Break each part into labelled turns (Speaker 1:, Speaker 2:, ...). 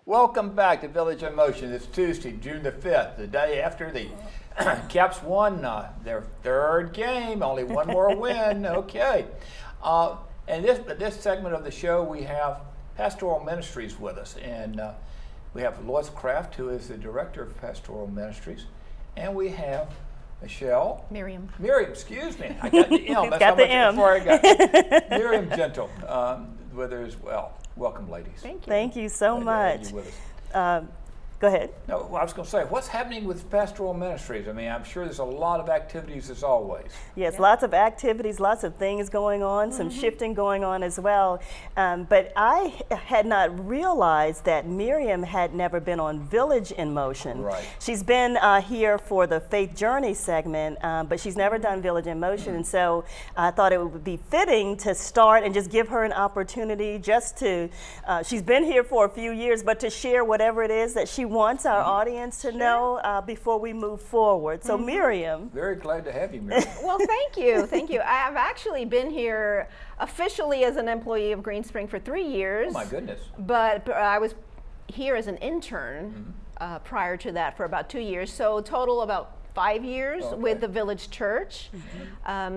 Speaker 1: Welcome back to Village in Motion. It's Tuesday, June the 5th, the day after the Caps won their third game, only one more win. Okay. And this segment of the show, we have Pastoral Ministries with us. And we have Lois Kraft, who is the director of Pastoral Ministries. And we have Michelle.
Speaker 2: Miriam,
Speaker 1: excuse me. I got the M. That's
Speaker 3: got
Speaker 1: how
Speaker 3: the
Speaker 1: much
Speaker 3: M.
Speaker 1: before I got it. Miriam Gentle with her as well. Welcome, ladies.
Speaker 2: thank you.
Speaker 3: Thank you so
Speaker 1: Glad to
Speaker 3: much.
Speaker 1: have you with us.
Speaker 3: Go ahead.
Speaker 1: No, well, I was going to say, what's happening with Pastoral Ministries? I mean, I'm sure there's a lot of activities as always.
Speaker 3: Yes,
Speaker 2: Yeah.
Speaker 3: lots of activities, lots of things going on, some shifting going on as well. But I had not realized that Miriam had never been on Village in Motion.
Speaker 1: Right.
Speaker 3: She's been here for the Faith Journey segment, but she's never done Village in Motion. And so I thought it would be fitting to start and just give her an opportunity just to, she's been here for a few years, but to share whatever it is that she wants our audience to know before we move forward. So Miriam.
Speaker 1: Very glad to have you, Miriam.
Speaker 2: Well, thank you. Thank you. I've actually been here officially as an employee of Green Spring for 3 years.
Speaker 1: Oh, my goodness.
Speaker 2: But I was here as an intern prior to that for about 2 years. So total about 5 years with the Village Church.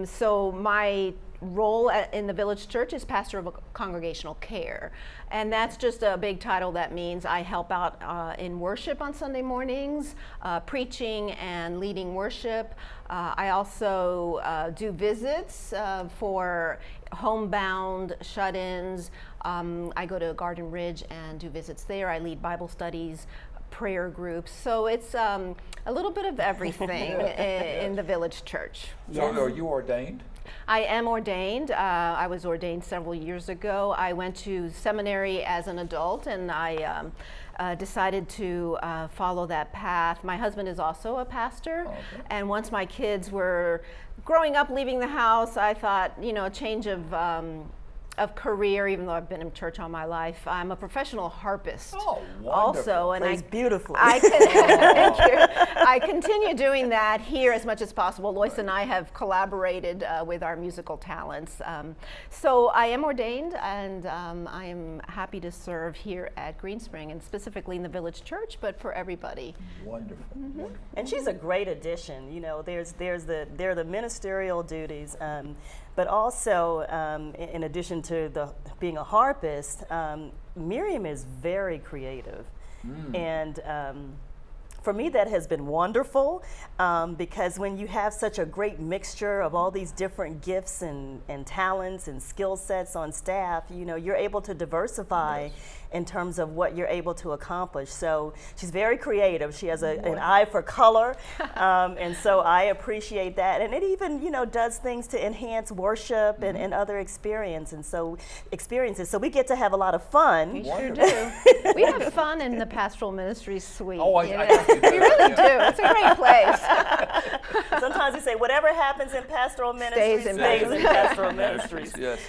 Speaker 2: So my role in the Village Church is pastor of congregational care. And that's just a big title. That means I help out in worship on Sunday mornings, preaching and leading worship. I also do visits for homebound shut-ins. I go to Garden Ridge and do visits there. I lead Bible studies, prayer groups. So it's a little bit of everything in the Village Church.
Speaker 1: So are you ordained?
Speaker 2: I am ordained. I was ordained several years ago. I went to seminary as an adult, and I decided to follow that path. My husband is also a pastor, and once my kids were growing up, leaving the house, I thought, you know, a change of career, even though I've been in church all my life. I'm a professional harpist.
Speaker 1: Oh, wonderful.
Speaker 2: Also, and
Speaker 3: Plays beautifully.
Speaker 2: thank you. I continue doing that here as much as possible. Lois and I have collaborated with our musical talents. So I am ordained, and I am happy to serve here at Green Spring, and specifically in the Village Church, but for everybody.
Speaker 1: Wonderful. Wonderful.
Speaker 3: And she's a great addition. You know, there are the ministerial duties, but also in addition to being a harpist, Miriam is very creative, and for me that has been wonderful because when you have such a great mixture of all these different gifts and talents and skill sets on staff, you know, you're able to diversify in terms of what you're able to accomplish. So she's very creative. She has an eye for color, and so I appreciate that. And it even, you know, does things to enhance worship and other experiences. So we get to have a lot we
Speaker 2: We sure do. We have fun in the Pastoral Ministries suite.
Speaker 1: Oh, I
Speaker 2: We really do. It's a great place.
Speaker 3: Sometimes we say whatever happens in Pastoral Ministries
Speaker 2: Stays in
Speaker 3: Pastoral Ministries.
Speaker 1: Yes.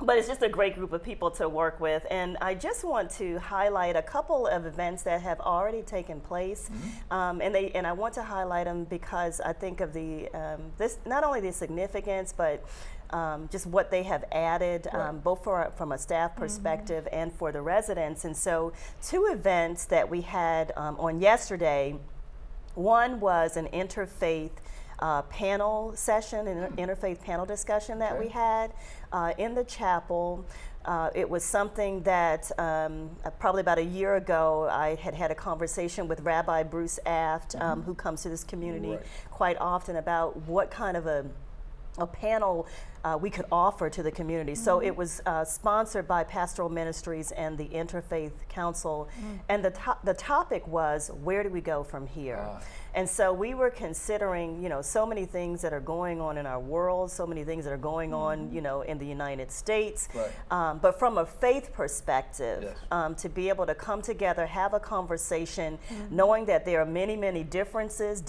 Speaker 3: But it's just a great group of people to work with, and I just want to highlight a couple of events that have already taken place, and I want to highlight them because I think of this not only the significance, but just what they have added, both from a staff perspective and for the residents. And so, 2 events that we had on yesterday. One was an interfaith panel session, an interfaith panel discussion that we had in the chapel. It was something that probably about a year ago I had a conversation with Rabbi Bruce Aft, who comes to this community quite often, about what kind of a panel we could offer to the community. So it was sponsored by Pastoral Ministries and the Interfaith Council, and the topic was, where do we go from here? And so we were considering, you know, so many things that are going on in our world, so many things that are going on, you know, in the United States. But from a faith perspective, to be able to come together, have a conversation, knowing that there are many, many differences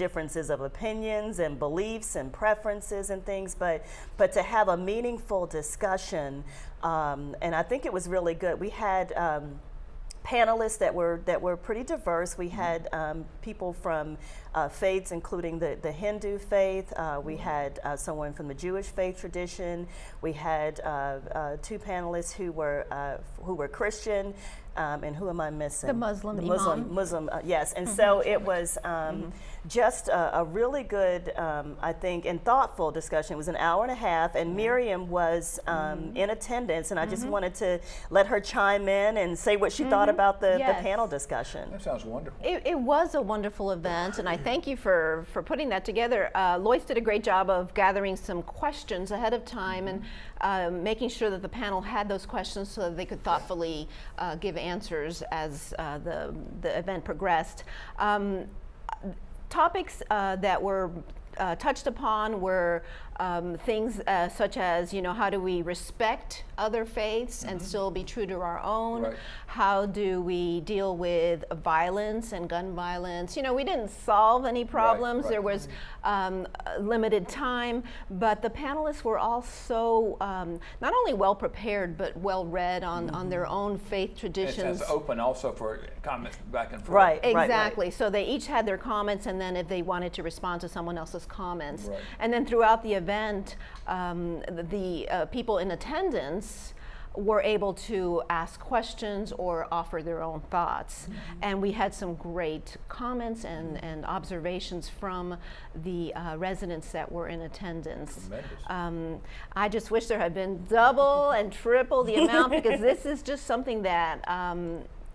Speaker 3: of opinions and beliefs and preferences and things, but to have a meaningful discussion, and I think it was really good. We had panelists that were pretty diverse. We had people from faiths, including the Hindu faith. We had someone from the Jewish faith tradition. We had 2 panelists who were Christian. And who am I missing?
Speaker 2: The Muslim
Speaker 3: The
Speaker 2: imam.
Speaker 3: Muslim, yes. And so it was just a really good, I think, and thoughtful discussion. It was an hour and a half, and Miriam was in attendance, and I just wanted to let her chime in and say what she thought about the
Speaker 2: Yes.
Speaker 3: panel discussion.
Speaker 1: That sounds wonderful.
Speaker 2: It was a wonderful event, and I thank you for putting that together. Lois did a great job of gathering some questions ahead of time and making sure that the panel had those questions so that they could thoughtfully give answers as the event progressed. Topics that were touched upon were things such as, how do we respect other faiths and still be true to our own?
Speaker 1: Right.
Speaker 2: How do we deal with violence and gun violence? We didn't solve any problems.
Speaker 1: right.
Speaker 2: There was limited time, but the panelists were all so not only well prepared, but well read on their own faith traditions.
Speaker 1: It's open also for comments back and forth.
Speaker 3: Right.
Speaker 2: Exactly. So they each had their comments, and then if they wanted to respond to someone else's comments.
Speaker 1: Right.
Speaker 2: And then throughout the event, the people in attendance were able to ask questions or offer their own thoughts. And we had some great comments and observations from the residents that were in attendance.
Speaker 1: Tremendous.
Speaker 2: I just wish there had been double and triple the amount, because this is just something that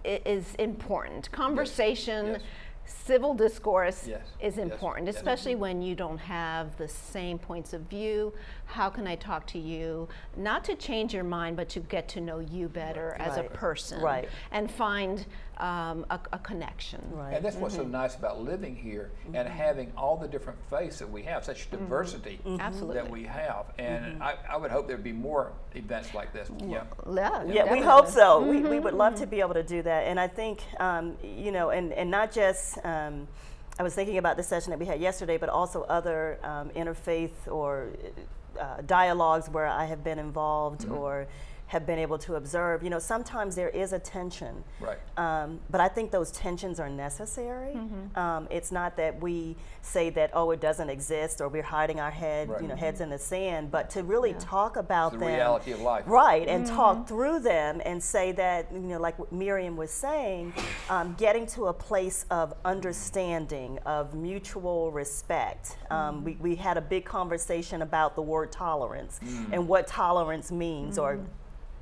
Speaker 2: is important. Conversation,
Speaker 1: Yes.
Speaker 2: civil discourse
Speaker 1: Yes.
Speaker 2: is
Speaker 1: Yes.
Speaker 2: important,
Speaker 1: Yes.
Speaker 2: especially when you don't have the same points of view. How can I talk to you, not to change your mind, but to get to know you better as a
Speaker 3: Right.
Speaker 2: person,
Speaker 3: Right.
Speaker 2: and find a connection.
Speaker 3: Right.
Speaker 1: And that's what's so nice about living here and having all the different faiths that we have, such diversity
Speaker 2: Absolutely.
Speaker 1: that we have. And I would hope there'd be more events like this. Yeah.
Speaker 2: Yeah,
Speaker 3: Yeah, we
Speaker 2: definitely.
Speaker 3: hope so. We would love to be able to do that. And I think, and not just, I was thinking about the session that we had yesterday, but also other interfaith or dialogues where I have been involved or have been able to observe. Sometimes there is a tension.
Speaker 1: Right.
Speaker 3: But I think those tensions are necessary. It's not that we say that, it doesn't exist, or we're hiding our heads in the sand, but to really talk about
Speaker 1: It's the
Speaker 3: them.
Speaker 1: reality of life.
Speaker 3: Right, and talk through them and say that, like what Miriam was saying, getting to a place of understanding, of mutual respect. We had a big conversation about the word tolerance and what tolerance means, or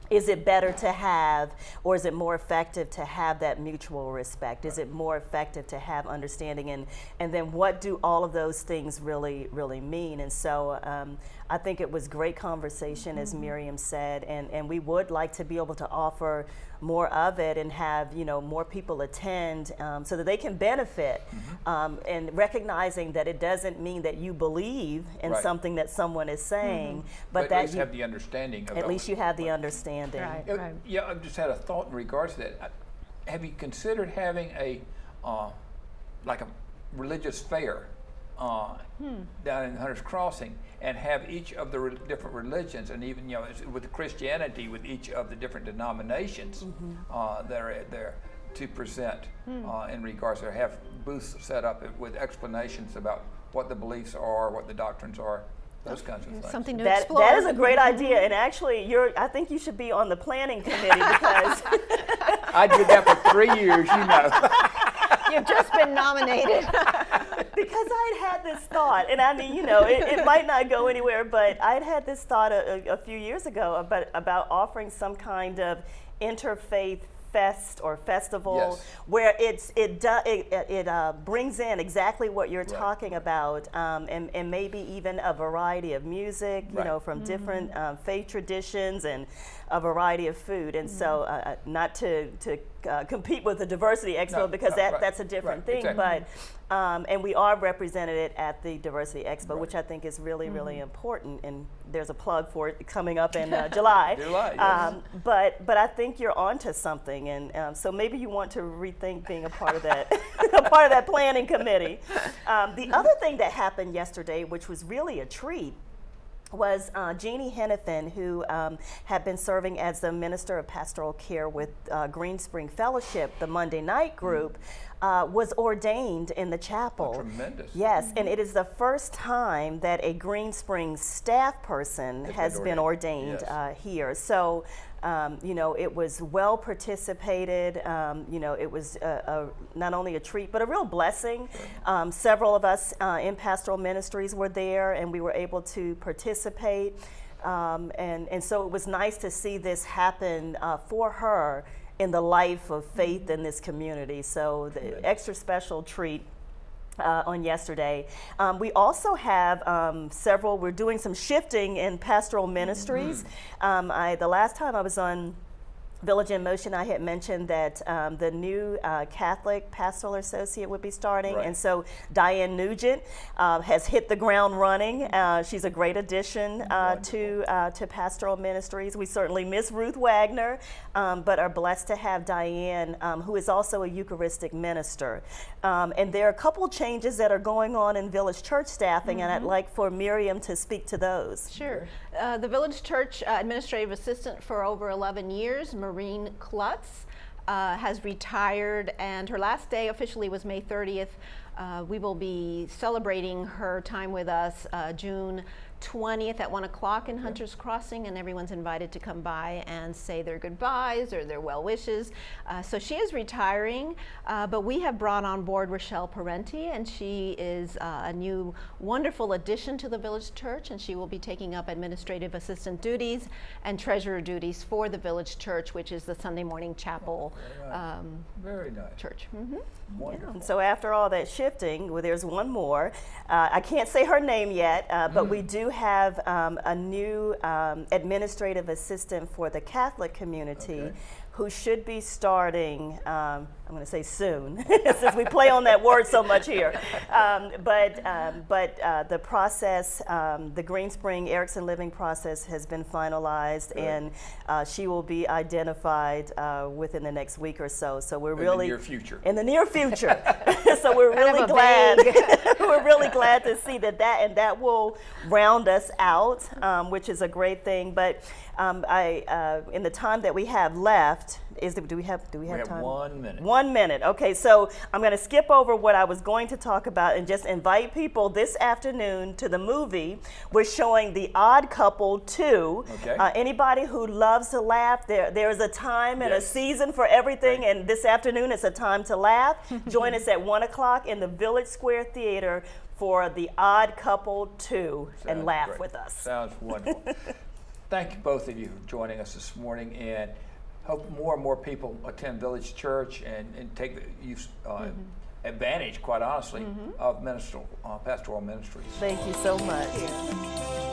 Speaker 3: is it better to have, or is it more effective to have that mutual respect? Is it more effective to have understanding? And then what do all of those things really mean? And so I think it was great conversation, as Miriam said, and we would like to be able to offer more of it and have more people attend so that they can benefit, and recognizing that it doesn't mean that you believe in
Speaker 1: Right.
Speaker 3: something that someone is saying, but
Speaker 1: at
Speaker 3: that
Speaker 1: least
Speaker 3: you
Speaker 1: have the understanding of
Speaker 3: at least you have the understanding.
Speaker 2: Right.
Speaker 1: Yeah, I've just had a thought in regards to that. Have you considered having a like a religious fair down in Hunter's Crossing, and have each of the different religions, and even with Christianity, with each of the different denominations that are there to present in regards to have booths set up with explanations about what the beliefs are, what the doctrines are, those kinds of things.
Speaker 2: Something to
Speaker 3: That
Speaker 2: explore.
Speaker 3: is a great idea, and actually, I think you should be on the planning committee because
Speaker 1: I did that for 3 years,
Speaker 2: You've just been nominated.
Speaker 3: because I'd had this thought, and I mean, it might not go anywhere, but I'd had this thought a few years ago about offering some kind of interfaith fest or festival
Speaker 1: Yes.
Speaker 3: where it brings in exactly what you're talking about, and maybe even a variety of music,
Speaker 1: Right.
Speaker 3: From different faith traditions and a variety of food. And so not to compete with the Diversity Expo,
Speaker 1: No,
Speaker 3: because
Speaker 1: right,
Speaker 3: that's a different
Speaker 1: right,
Speaker 3: thing,
Speaker 1: exactly.
Speaker 3: but and we are represented at the Diversity Expo,
Speaker 1: Right.
Speaker 3: which I think is really important, and there's a plug for it coming up in July.
Speaker 1: July, yes.
Speaker 3: But I think you're onto something, and so maybe you want to rethink being a part of that a part of that planning committee. The other thing that happened yesterday, which was really a treat, was Jeannie Hennepin, who had been serving as the Minister of Pastoral Care with Green Spring Fellowship, the Monday night group. was ordained in the chapel.
Speaker 1: Oh, tremendous.
Speaker 3: Yes, and it is the first time that a Green Springs staff person has been ordained
Speaker 1: Yes.
Speaker 3: here. So, you know, it was well participated. You know, it was not only a treat, but a real blessing. Several of us in Pastoral Ministries were there, and we were able to participate. And so it was nice to see this happen for her in the life of faith in this community. So the extra special treat on yesterday. We also have we're doing some shifting in Pastoral Ministries. The last time I was on Village in Motion, I had mentioned that the new Catholic pastoral associate would be starting,
Speaker 1: Right.
Speaker 3: and so Diane Nugent has hit the ground running. She's a great addition to Pastoral Ministries. We certainly miss Ruth Wagner, but are blessed to have Diane, who is also a Eucharistic minister. And there are a couple changes that are going on in Village Church staffing, and I'd like for Miriam to speak to those.
Speaker 2: Sure. The Village Church administrative assistant for over 11 years, Maureen Klutz, has retired, and her last day officially was May 30th. We will be celebrating her time with us June 20th at 1 o'clock in Hunter's Crossing, and everyone's invited to come by and say their goodbyes or their well wishes. So she is retiring, but we have brought on board Rochelle Parenti, and she is a new wonderful addition to the Village Church, and she will be taking up administrative assistant duties and treasurer duties for the Village Church, which is the Sunday morning chapel
Speaker 1: Very nice.
Speaker 2: church.
Speaker 1: Wonderful.
Speaker 3: And so after all that shifting, well, there's one more. I can't say her name yet, but we do have a new administrative assistant for the Catholic community who should be starting, I'm going to say soon, since we play on that word so much here. But the process, the Green Spring Erickson Living process has been finalized, and she will be identified within the next week or so. So we're really
Speaker 1: in the near future.
Speaker 3: In the near future. So we're
Speaker 2: Kind of
Speaker 3: really
Speaker 2: a
Speaker 3: glad.
Speaker 2: vague-
Speaker 3: We're really glad to see that will round us out, which is a great thing. But in the time that we have left, do we have
Speaker 1: We have
Speaker 3: time?
Speaker 1: 1 minute.
Speaker 3: 1 minute. Okay, so I'm going to skip over what I was going to talk about and just invite people this afternoon to the movie. We're showing The Odd Couple 2.
Speaker 1: Okay.
Speaker 3: Anybody who loves to laugh, there is a time and a
Speaker 1: Yes.
Speaker 3: season for everything, and this afternoon it's a time to laugh. Join us at 1 o'clock in the Village Square Theater for The Odd Couple 2 and
Speaker 1: Sounds
Speaker 3: laugh
Speaker 1: great.
Speaker 3: with us.
Speaker 1: Sounds wonderful. Thank you both of you for joining us this morning, and hope more and more people attend Village Church and take the use advantage, quite honestly, of pastoral ministries.
Speaker 3: Thank you so much.